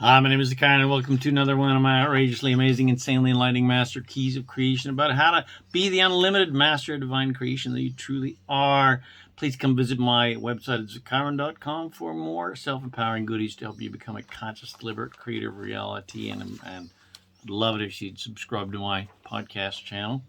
Hi, my name is ZaKaiRan, and welcome to another one of my outrageously amazing, insanely enlightening master keys of creation about how to be the unlimited master of divine creation that you truly are. Please come visit my website at ZaKaiRan.com for more self-empowering goodies to help you become a conscious, deliberate, creative reality. And I'd love it if you'd subscribe to my podcast channel.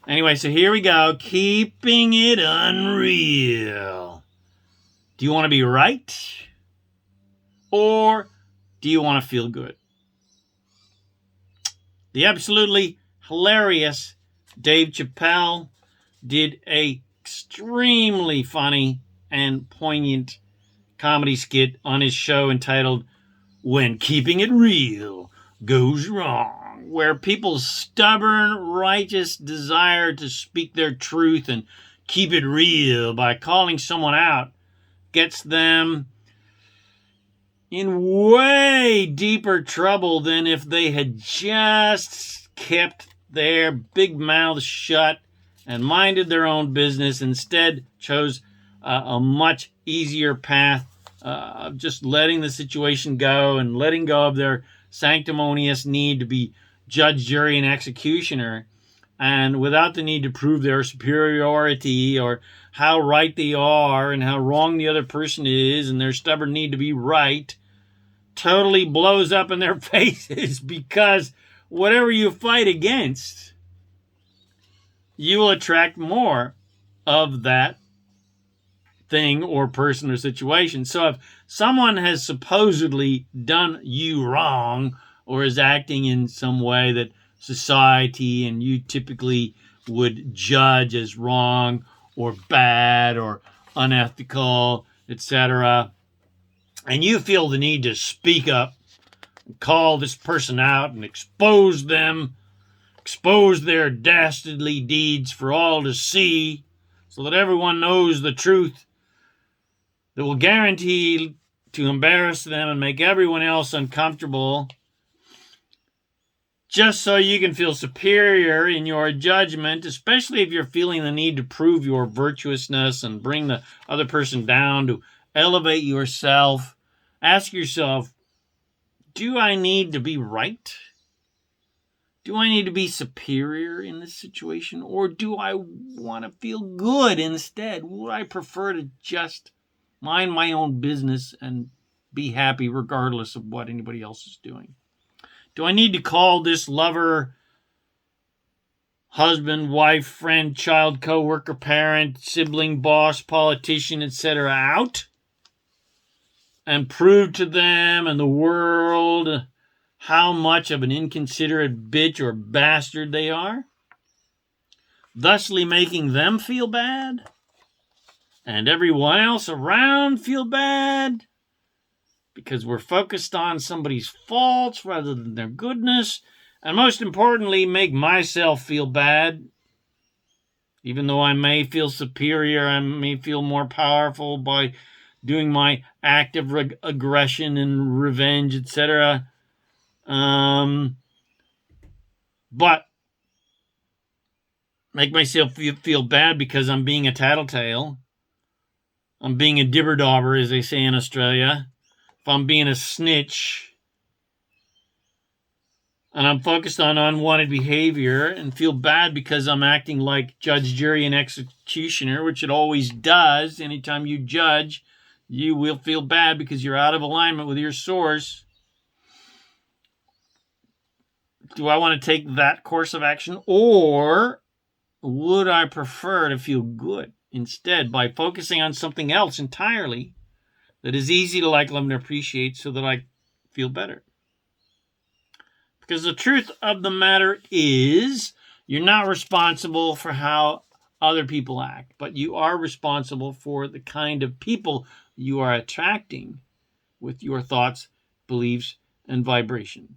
Anyway, so here we go. Keeping it unreal. Do you want to be right? Or do you want to feel good? The absolutely hilarious Dave Chappelle did a extremely funny and poignant comedy skit on his show entitled When Keeping It Real Goes Wrong, where people's stubborn, righteous desire to speak their truth and keep it real by calling someone out gets them in way deeper trouble than if they had just kept their big mouths shut and minded their own business, instead chose a much easier path of just letting the situation go and letting go of their sanctimonious need to be judge, jury, and executioner, and without the need to prove their superiority or how right they are and how wrong the other person is, and their stubborn need to be right totally blows up in their faces, because whatever you fight against, you will attract more of that thing or person or situation. So if someone has supposedly done you wrong or is acting in some way that society and you typically would judge as wrong or bad or unethical, etc., and you feel the need to speak up and call this person out and expose them, expose their dastardly deeds for all to see, so that everyone knows the truth that will guarantee to embarrass them and make everyone else uncomfortable, just so you can feel superior in your judgment, especially if you're feeling the need to prove your virtuousness and bring the other person down to elevate yourself. Ask yourself, do I need to be right? Do I need to be superior in this situation? Or do I want to feel good instead? Would I prefer to just mind my own business and be happy regardless of what anybody else is doing? Do I need to call this lover, husband, wife, friend, child, coworker, parent, sibling, boss, politician, etc. out and prove to them and the world how much of an inconsiderate bitch or bastard they are, thusly making them feel bad and everyone else around feel bad, because we're focused on somebody's faults rather than their goodness, and most importantly, make myself feel bad, even though I may feel superior, I may feel more powerful by doing my act of aggression and revenge, etc. But make myself feel bad because I'm being a tattletale. I'm being a dibber-dauber, as they say in Australia. If I'm being a snitch, and I'm focused on unwanted behavior and feel bad because I'm acting like judge, jury, and executioner, which it always does. Anytime you judge, you will feel bad because you're out of alignment with your source. Do I want to take that course of action, or would I prefer to feel good instead by focusing on something else entirely that is easy to like, love, and appreciate, so that I feel better? Because the truth of the matter is, you're not responsible for how other people act, but you are responsible for the kind of people you are attracting with your thoughts, beliefs, and vibration.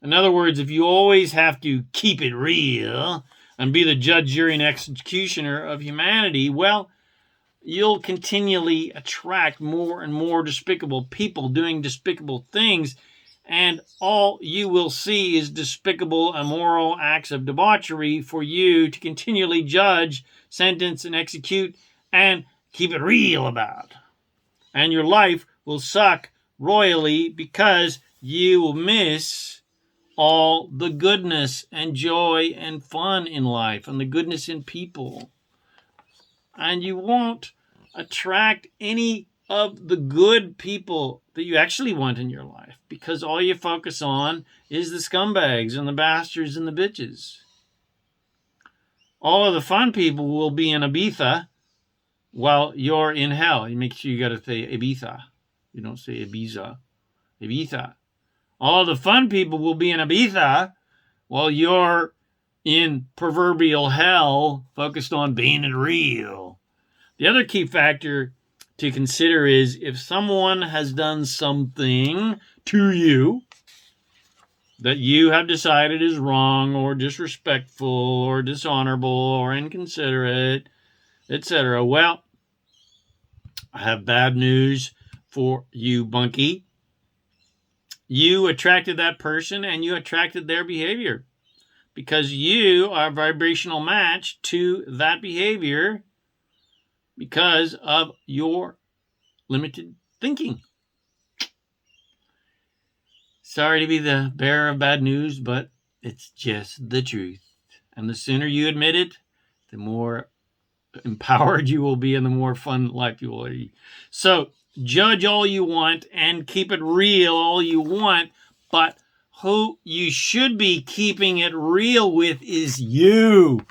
In other words, if you always have to keep it real and be the judge, jury, and executioner of humanity, well, you'll continually attract more and more despicable people doing despicable things, and all you will see is despicable, immoral acts of debauchery for you to continually judge, sentence, and execute, and keep it real about. And your life will suck royally because you will miss all the goodness and joy and fun in life and the goodness in people. And you won't attract any of the good people that you actually want in your life because all you focus on is the scumbags and the bastards and the bitches. All of the fun people will be in Ibiza while you're in hell. You make sure you got to say Ibiza. You don't say Ibiza. Ibiza. All the fun people will be in Ibiza while you're in proverbial hell, focused on being it real. The other key factor to consider is if someone has done something to you that you have decided is wrong or disrespectful or dishonorable or inconsiderate, etc. Well, I have bad news for you, Bunky. You attracted that person and you attracted their behavior because you are a vibrational match to that behavior because of your limited thinking. Sorry to be the bearer of bad news, but it's just the truth. And the sooner you admit it, the more empowered you will be and the more fun life you will lead. So judge all you want and keep it real all you want, but who you should be keeping it real with is you,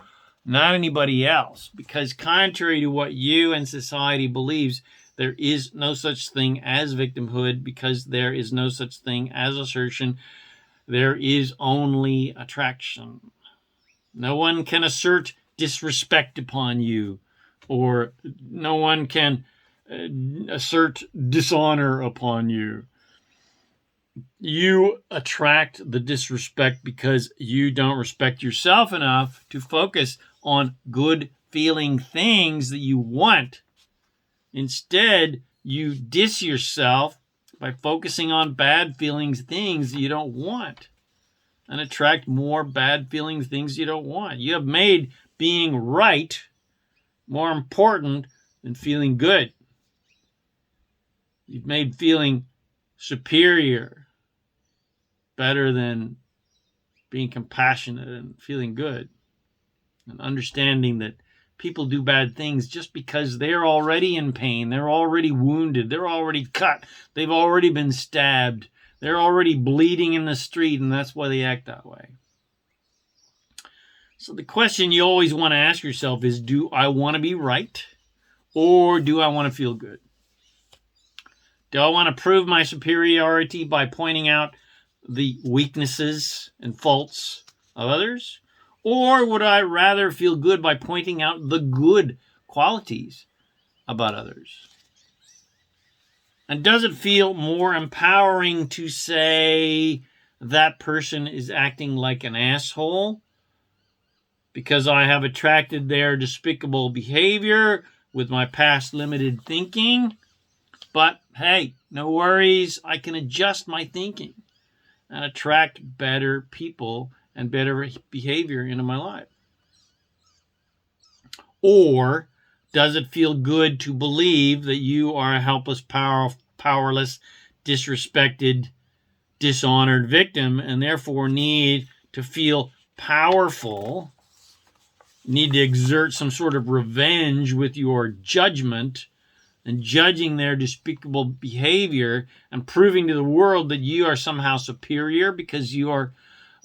not anybody else. Because contrary to what you and society believes, there is no such thing as victimhood because there is no such thing as assertion. There is only attraction. No one can assert disrespect upon you, or no one can assert dishonor upon you. You attract the disrespect because you don't respect yourself enough to focus on good feeling things that you want. Instead, you diss yourself by focusing on bad feelings things that you don't want and attract more bad feelings things you don't want. You have made being right more important than feeling good. You've made feeling superior better than being compassionate and feeling good and understanding that people do bad things just because they're already in pain, they're already wounded, they're already cut, they've already been stabbed, they're already bleeding in the street, and that's why they act that way. So the question you always want to ask yourself is, do I want to be right or do I want to feel good? Do I want to prove my superiority by pointing out the weaknesses and faults of others? Or would I rather feel good by pointing out the good qualities about others? And does it feel more empowering to say that person is acting like an asshole because I have attracted their despicable behavior with my past limited thinking? But hey, no worries, I can adjust my thinking and attract better people and better behavior into my life. Or does it feel good to believe that you are a helpless, powerless, disrespected, dishonored victim and therefore need to feel powerful, need to exert some sort of revenge with your judgment and judging their despicable behavior and proving to the world that you are somehow superior because you are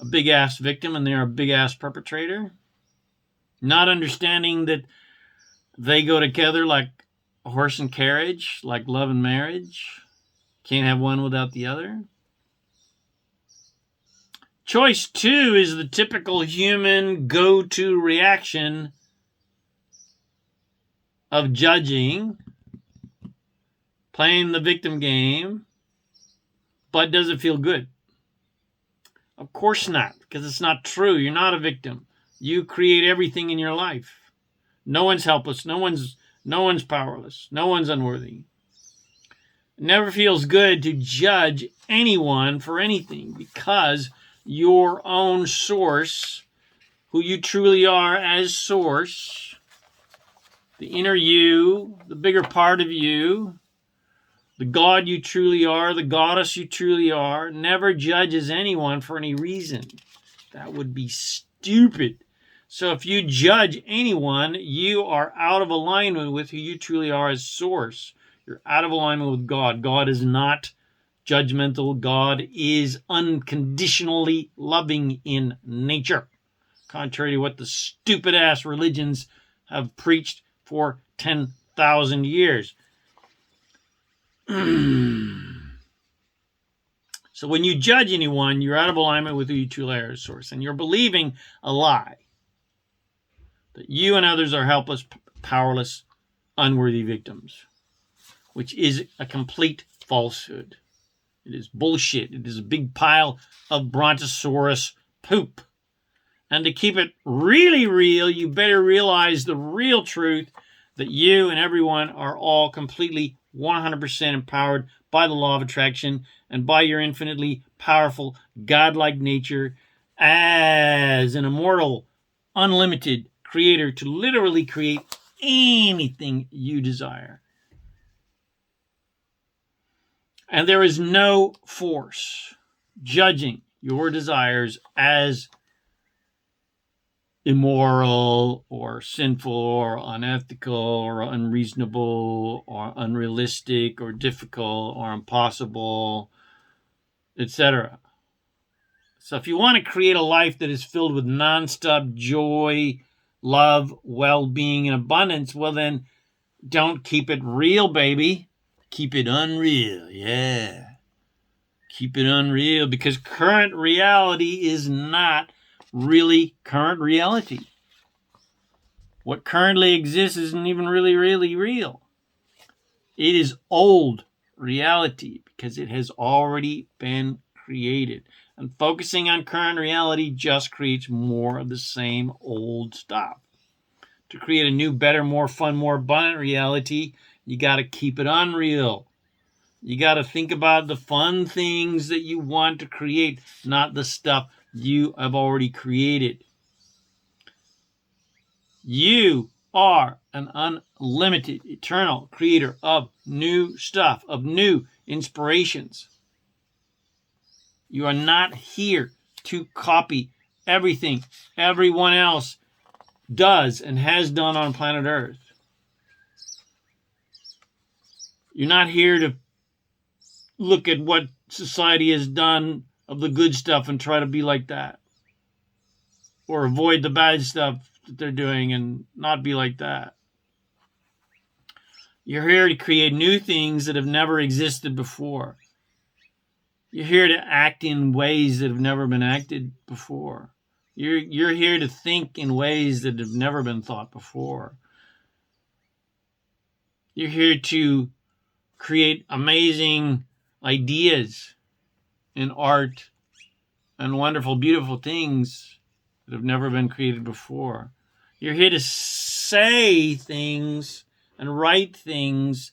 a big-ass victim and they're a big-ass perpetrator? Not understanding that they go together like a horse and carriage, like love and marriage. Can't have one without the other. Choice 2 is the typical human go-to reaction of judging, playing the victim game, but does it feel good? Of course not, because it's not true. You're not a victim. You create everything in your life. No one's helpless. No one's powerless. No one's unworthy. It never feels good to judge anyone for anything because your own source, who you truly are as source, the inner you, the bigger part of you, The God you truly are, the goddess you truly are, never judges anyone for any reason. That would be stupid. So if you judge anyone, you are out of alignment with who you truly are as source. You're out of alignment with God. God is not judgmental. God is unconditionally loving in nature, contrary to what the stupid-ass religions have preached for 10,000 years. So when you judge anyone, you're out of alignment with who you truly are as source, and you're believing a lie that you and others are helpless, powerless, unworthy victims, which is a complete falsehood. It is bullshit. It is a big pile of brontosaurus poop. And to keep it really real, you better realize the real truth that you and everyone are all completely 100% empowered by the law of attraction and by your infinitely powerful, godlike nature as an immortal, unlimited creator to literally create anything you desire. And there is no force judging your desires as immoral or sinful or unethical or unreasonable or unrealistic or difficult or impossible, etc. So if you want to create a life that is filled with nonstop joy, love, well-being, and abundance, well then don't keep it real, baby. Keep it unreal, yeah. Keep it unreal, because current reality is not really current reality. What currently exists isn't even really real. It is old reality because it has already been created. And focusing on current reality just creates more of the same old stuff. To create a new, better, more fun, more abundant reality, you got to keep it unreal. You got to think about the fun things that you want to create, not the stuff you have already created. You are an unlimited, eternal creator of new stuff, of new inspirations. You are not here to copy everything everyone else does and has done on planet Earth. You're not here to look at what society has done of the good stuff and try to be like that. Or avoid the bad stuff that they're doing and not be like that. You're here to create new things that have never existed before. You're here to act in ways that have never been acted before. You're here to think in ways that have never been thought before. You're here to create amazing ideas in art and wonderful, beautiful things that have never been created before. You're here to say things and write things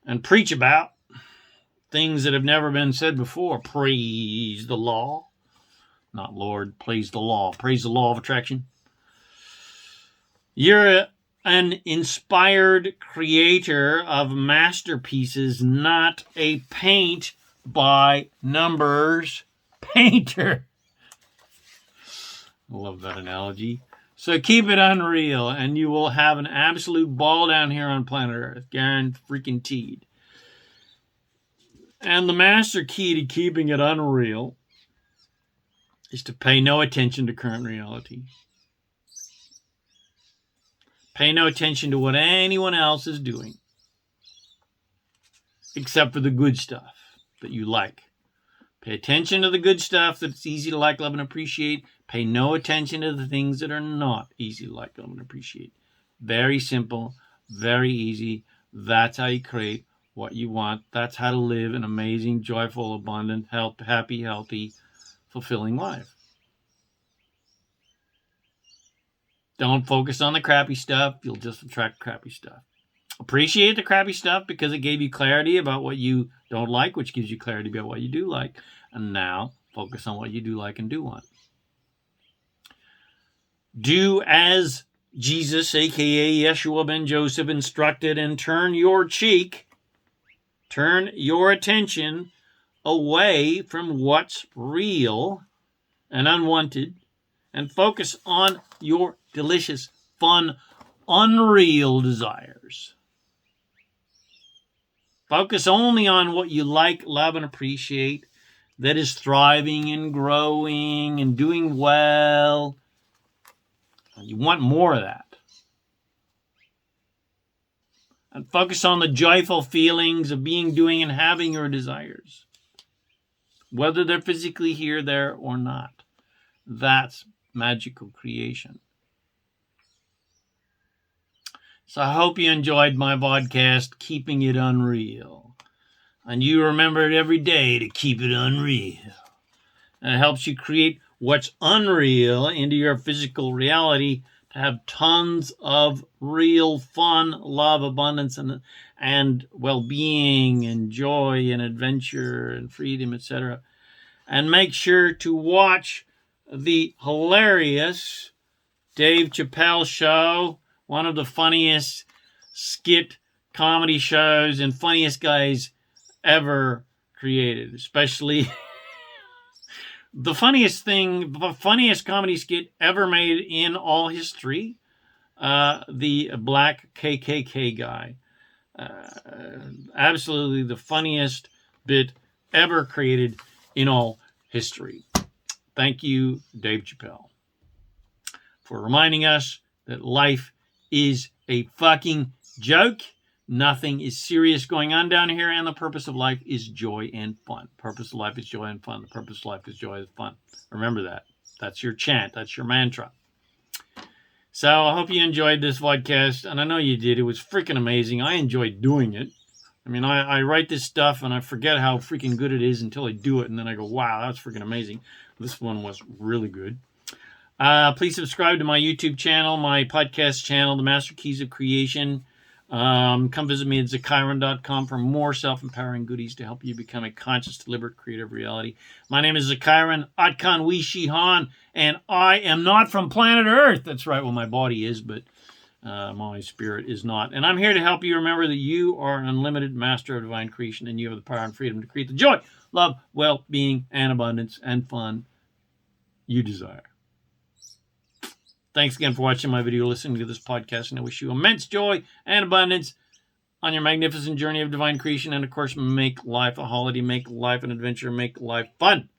and preach about things that have never been said before. Praise the law. Not Lord, praise the law. Praise the law of attraction. You're an inspired creator of masterpieces, not a paint by numbers painter. I love that analogy. So keep it unreal, and you will have an absolute ball down here on planet Earth. Guaranteed. And the master key to keeping it unreal is to pay no attention to current reality. Pay no attention to what anyone else is doing, except for the good stuff that you like. Pay attention to the good stuff that's easy to like, love, and appreciate. Pay no attention to the things that are not easy to like, love, and appreciate. Very simple, very easy. That's how you create what you want. That's how to live an amazing, joyful, abundant, happy, healthy, fulfilling life. Don't focus on the crappy stuff. You'll just attract crappy stuff. Appreciate the crappy stuff because it gave you clarity about what you don't like, which gives you clarity about what you do like. And now focus on what you do like and do want. Do as Jesus, a.k.a. Yeshua ben Joseph, instructed, and turn your cheek Turn your attention away from what's real and unwanted and focus on your delicious, fun, unreal desires. Focus only on what you like, love, and appreciate that is thriving and growing and doing well. You want more of that. And focus on the joyful feelings of being, doing, and having your desires, whether they're physically here, there, or not. That's magical creation. So I hope you enjoyed my podcast, Keeping It Unreal. And you remember it every day to keep it unreal. And it helps you create what's unreal into your physical reality to have tons of real fun, love, abundance, and well-being, and joy, and adventure, and freedom, etc. And make sure to watch the hilarious Dave Chappelle show, one of the funniest skit comedy shows and funniest guys ever created, especially the funniest comedy skit ever made in all history, the black KKK guy. Absolutely the funniest bit ever created in all history. Thank you, Dave Chappelle, for reminding us that life is a fucking joke. Nothing is serious going on down here, and the purpose of life is joy and fun. The purpose of life is joy and fun. The purpose of life is joy and fun. Remember that. That's your chant. That's your mantra. So I hope you enjoyed this podcast, and I know you did. It was freaking amazing. I enjoyed doing it. I mean, I write this stuff, and I forget how freaking good it is until I do it, and then I go, wow, that's freaking amazing. This one was really good. Please subscribe to my YouTube channel, my podcast channel, The Master Keys of Creation. Come visit me at ZaKaiRan.com for more self-empowering goodies to help you become a conscious, deliberate, creative reality. My name is ZaKaiRan, Atkan Wi Shi Han, and I am not from planet Earth. That's right, well, my body is, but my spirit is not. And I'm here to help you remember that you are an unlimited master of divine creation, and you have the power and freedom to create the joy, love, well-being, and abundance and fun you desire. Thanks again for watching my video, listening to this podcast, and I wish you immense joy and abundance on your magnificent journey of divine creation. And, of course, make life a holiday, make life an adventure, make life fun.